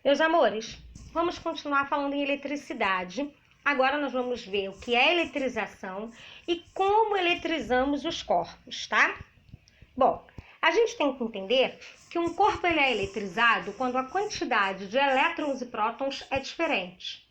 Meus amores, vamos continuar falando em eletricidade. Agora nós vamos ver o que é eletrização e como eletrizamos os corpos, tá? Bom, a gente tem que entender que um corpo ele é eletrizado quando a quantidade de elétrons e prótons é diferente.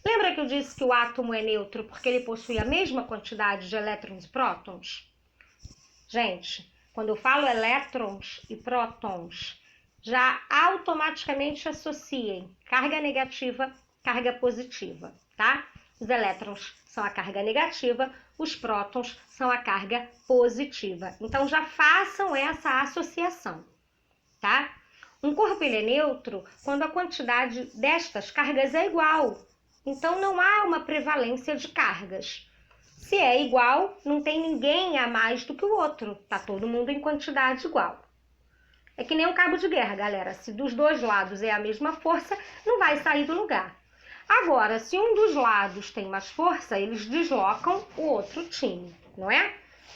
Lembra que eu disse que o átomo é neutro porque ele possui a mesma quantidade de elétrons e prótons? Gente, quando eu falo elétrons e prótons, já automaticamente associem carga negativa, carga positiva, tá? Os elétrons são a carga negativa, os prótons são a carga positiva. Então, já façam essa associação, tá? Um corpo ele é neutro quando a quantidade destas cargas é igual. Então, não há uma prevalência de cargas. Se é igual, não tem ninguém a mais do que o outro. Tá todo mundo em quantidade igual. É que nem um cabo de guerra, galera. Se dos dois lados é a mesma força, não vai sair do lugar. Agora, se um dos lados tem mais força, eles deslocam o outro time, não é?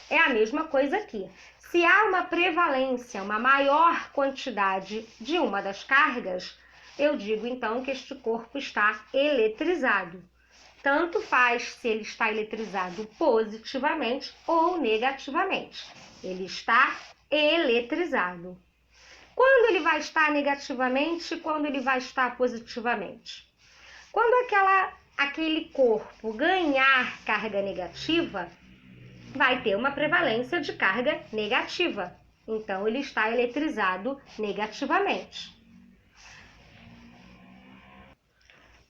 É a mesma coisa aqui. Se há uma prevalência, uma maior quantidade de uma das cargas, eu digo então que este corpo está eletrizado. Tanto faz se ele está eletrizado positivamente ou negativamente. Ele está eletrizado. Quando ele vai estar negativamente e quando ele vai estar positivamente? Quando aquele corpo ganhar carga negativa, vai ter uma prevalência de carga negativa. Então, ele está eletrizado negativamente.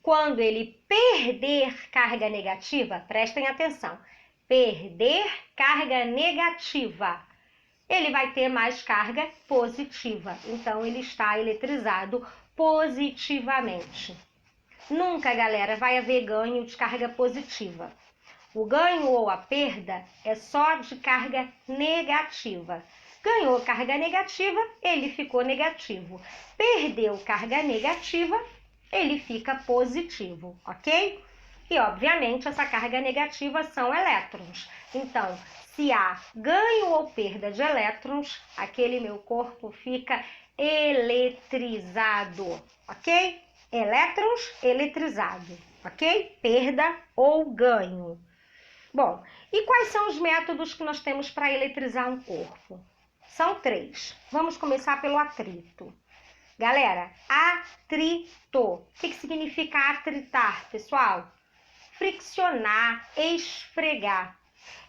Quando ele perder carga negativa, prestem atenção, perder carga negativa, ele vai ter mais carga positiva. Então, ele está eletrizado positivamente. Nunca, galera, vai haver ganho de carga positiva. O ganho ou a perda é só de carga negativa. Ganhou carga negativa, ele ficou negativo. Perdeu carga negativa, ele fica positivo, ok? E, obviamente, essa carga negativa são elétrons. Então, se há ganho ou perda de elétrons, aquele meu corpo fica eletrizado, ok? Elétrons, eletrizado, ok? Perda ou ganho. Bom, e quais são os métodos que nós temos para eletrizar um corpo? São 3. Vamos começar pelo atrito. Galera, atrito. O que significa atritar, pessoal? Friccionar, esfregar.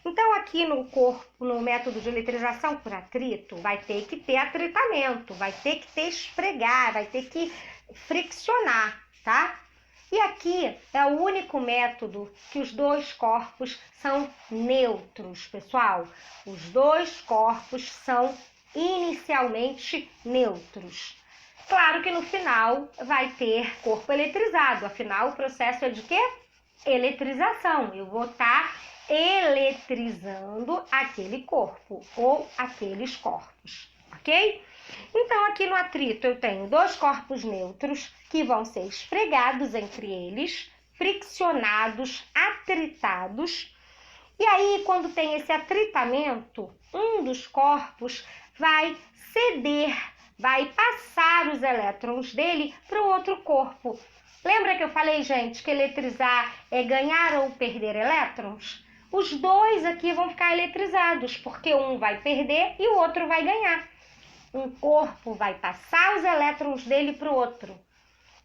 Então, aqui no corpo, no método de eletrização por atrito, vai ter que ter atritamento, vai ter que ter esfregar, vai ter que friccionar, tá? E aqui é o único método que os dois corpos são neutros, pessoal. Os dois corpos são inicialmente neutros. Claro que no final vai ter corpo eletrizado, afinal o processo é de quê? Eletrização. Eu vou estar eletrizando aquele corpo ou aqueles corpos, ok? Então, aqui no atrito eu tenho dois corpos neutros que vão ser esfregados entre eles, friccionados, atritados. E aí, quando tem esse atritamento, um dos corpos vai ceder, vai passar os elétrons dele para o outro corpo. Lembra que eu falei, gente, que eletrizar é ganhar ou perder elétrons? Os dois aqui vão ficar eletrizados, porque um vai perder e o outro vai ganhar. Um corpo vai passar os elétrons dele para o outro.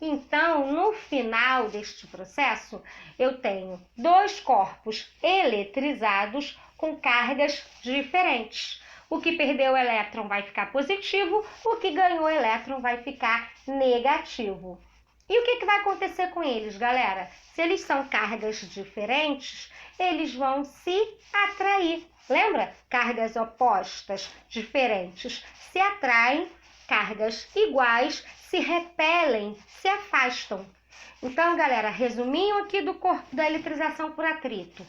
Então, no final deste processo, eu tenho dois corpos eletrizados com cargas diferentes. O que perdeu o elétron vai ficar positivo, o que ganhou o elétron vai ficar negativo. E o que vai acontecer com eles, galera? Se eles são cargas diferentes, eles vão se atrair. Lembra? Cargas opostas, diferentes, se atraem, cargas iguais se repelem, se afastam. Então, galera, resuminho aqui do corpo da eletrização por atrito.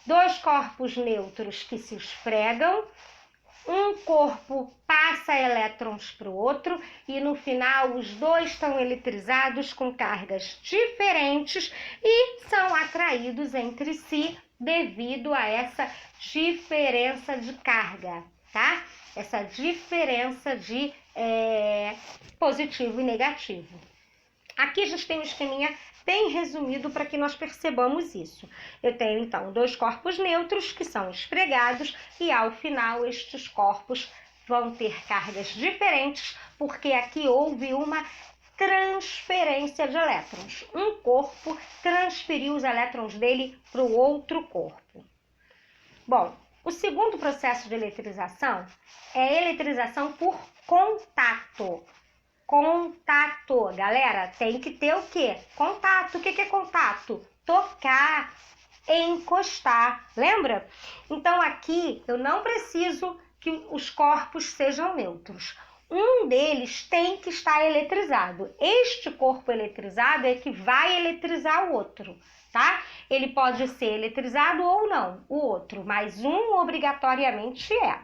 Dois corpos neutros que se esfregam, um corpo passa elétrons para o outro e no final os dois estão eletrizados com cargas diferentes e são atraídos entre si devido a essa diferença de carga, tá? Essa diferença de positivo e negativo. Aqui a gente tem um esqueminha bem resumido para que nós percebamos isso. Eu tenho, então, dois corpos neutros que são esfregados e, ao final, estes corpos vão ter cargas diferentes, porque aqui houve uma transferência de elétrons. Um corpo transferiu os elétrons dele para o outro corpo. Bom, o segundo processo de eletrização é a eletrização por contato. Contato, galera, tem que ter o quê? Contato. O que é contato? Tocar, encostar, lembra? Então aqui eu não preciso que os corpos sejam neutros. Um deles tem que estar eletrizado. Este corpo eletrizado é que vai eletrizar o outro, tá? Ele pode ser eletrizado ou não, o outro, mas um obrigatoriamente é.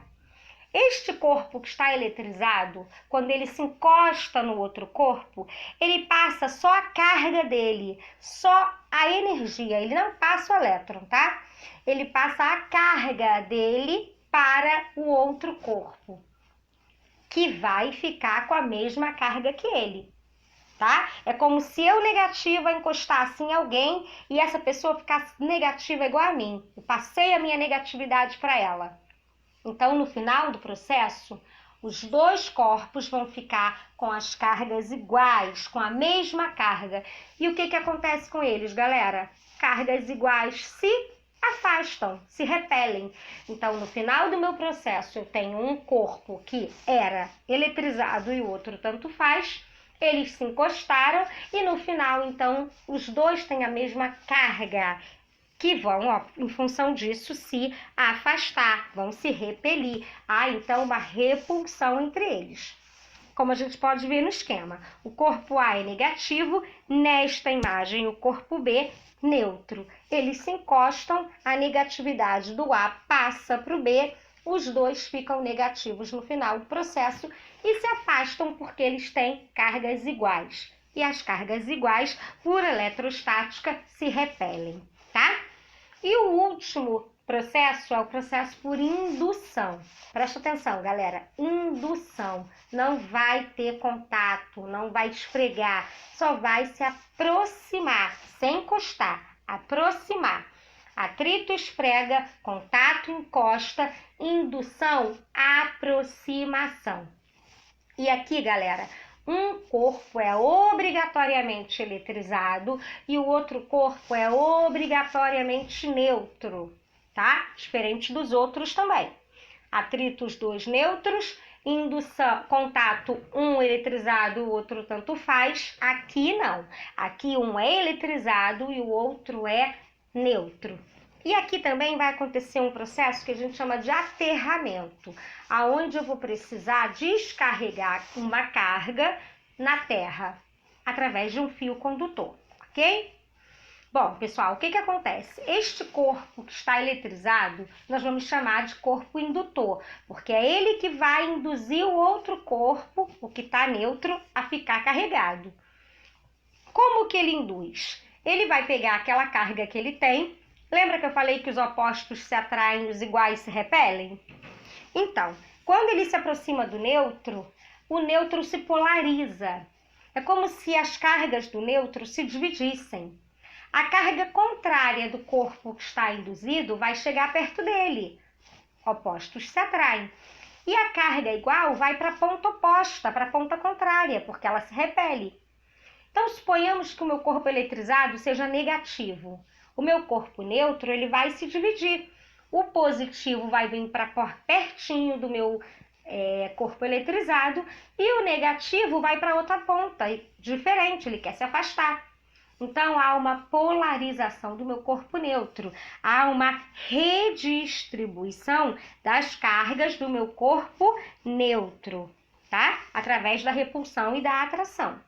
Este corpo que está eletrizado, quando ele se encosta no outro corpo, ele passa só a carga dele, só a energia, ele não passa o elétron, tá? Ele passa a carga dele para o outro corpo, que vai ficar com a mesma carga que ele, tá? É como se eu negativa encostasse em alguém e essa pessoa ficasse negativa igual a mim. Eu passei a minha negatividade para ela. Então, no final do processo, os dois corpos vão ficar com as cargas iguais, com a mesma carga. E o que acontece com eles, galera? Cargas iguais se afastam, se repelem. Então, no final do meu processo, eu tenho um corpo que era eletrizado e o outro tanto faz. Eles se encostaram e no final, então, os dois têm a mesma carga, que vão, ó, em função disso, se afastar, vão se repelir. Há, então, uma repulsão entre eles. Como a gente pode ver no esquema, o corpo A é negativo, nesta imagem o corpo B neutro. Eles se encostam, a negatividade do A passa para o B, os dois ficam negativos no final do processo e se afastam porque eles têm cargas iguais. E as cargas iguais, por eletrostática, se repelem, tá? E o último processo é o processo por indução. Presta atenção, galera. Indução. Não vai ter contato, não vai esfregar, só vai se aproximar, sem encostar. Aproximar. Atrito esfrega, contato encosta, indução, aproximação. E aqui, galera, um corpo é obrigatoriamente eletrizado e o outro corpo é obrigatoriamente neutro, tá? Diferente dos outros também. Atritos, dois neutros, indução, contato, um eletrizado, o outro tanto faz. Aqui não. Aqui um é eletrizado e o outro é neutro. E aqui também vai acontecer um processo que a gente chama de aterramento, aonde eu vou precisar descarregar uma carga na Terra, através de um fio condutor, ok? Bom, pessoal, o que acontece? Este corpo que está eletrizado, nós vamos chamar de corpo indutor, porque é ele que vai induzir o outro corpo, o que está neutro, a ficar carregado. Como que ele induz? Ele vai pegar aquela carga que ele tem. Lembra que eu falei que os opostos se atraem, os iguais se repelem? Então, quando ele se aproxima do neutro, o neutro se polariza. É como se as cargas do neutro se dividissem. A carga contrária do corpo que está induzido vai chegar perto dele. Opostos se atraem. E a carga igual vai para a ponta oposta, para a ponta contrária, porque ela se repele. Então, suponhamos que o meu corpo eletrizado seja negativo. O meu corpo neutro, ele vai se dividir. O positivo vai vir para pertinho do meu corpo eletrizado e o negativo vai para outra ponta, diferente, ele quer se afastar. Então, há uma polarização do meu corpo neutro. Há uma redistribuição das cargas do meu corpo neutro, tá? Através da repulsão e da atração.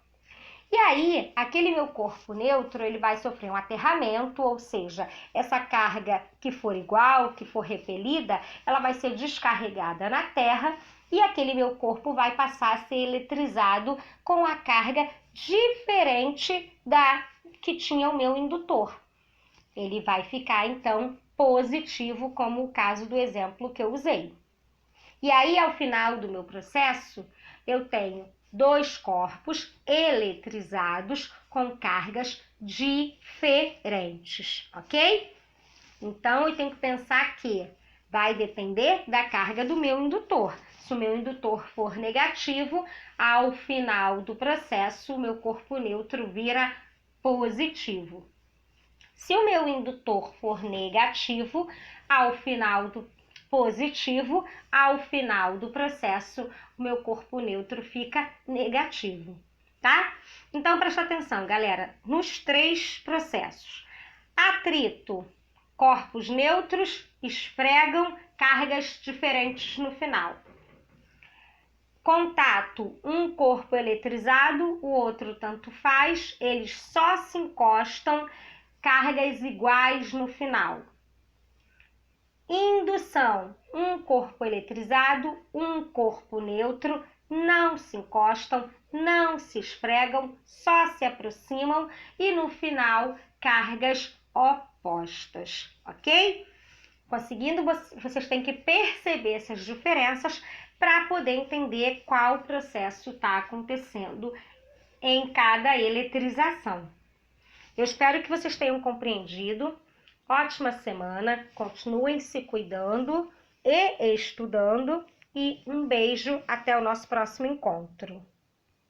E aí, aquele meu corpo neutro, ele vai sofrer um aterramento, ou seja, essa carga que for igual, que for repelida, ela vai ser descarregada na Terra e aquele meu corpo vai passar a ser eletrizado com a carga diferente da que tinha o meu indutor. Ele vai ficar, então, positivo, como o caso do exemplo que eu usei. E aí, ao final do meu processo, eu tenho dois corpos eletrizados com cargas diferentes, ok? Então, eu tenho que pensar que vai depender da carga do meu indutor. Se o meu indutor for negativo, ao final do processo, o meu corpo neutro vira positivo. Se o meu indutor for negativo, ao final do positivo, ao final do processo, o meu corpo neutro fica negativo, tá? Então, presta atenção, galera, nos três processos. Atrito, corpos neutros esfregam cargas diferentes no final. Contato, um corpo eletrizado, o outro tanto faz, eles só se encostam, cargas iguais no final. Indução, um corpo eletrizado, um corpo neutro, não se encostam, não se esfregam, só se aproximam e no final cargas opostas, ok? Conseguindo, vocês têm que perceber essas diferenças para poder entender qual processo está acontecendo em cada eletrização. Eu espero que vocês tenham compreendido. Ótima semana, continuem se cuidando e estudando e um beijo até o nosso próximo encontro.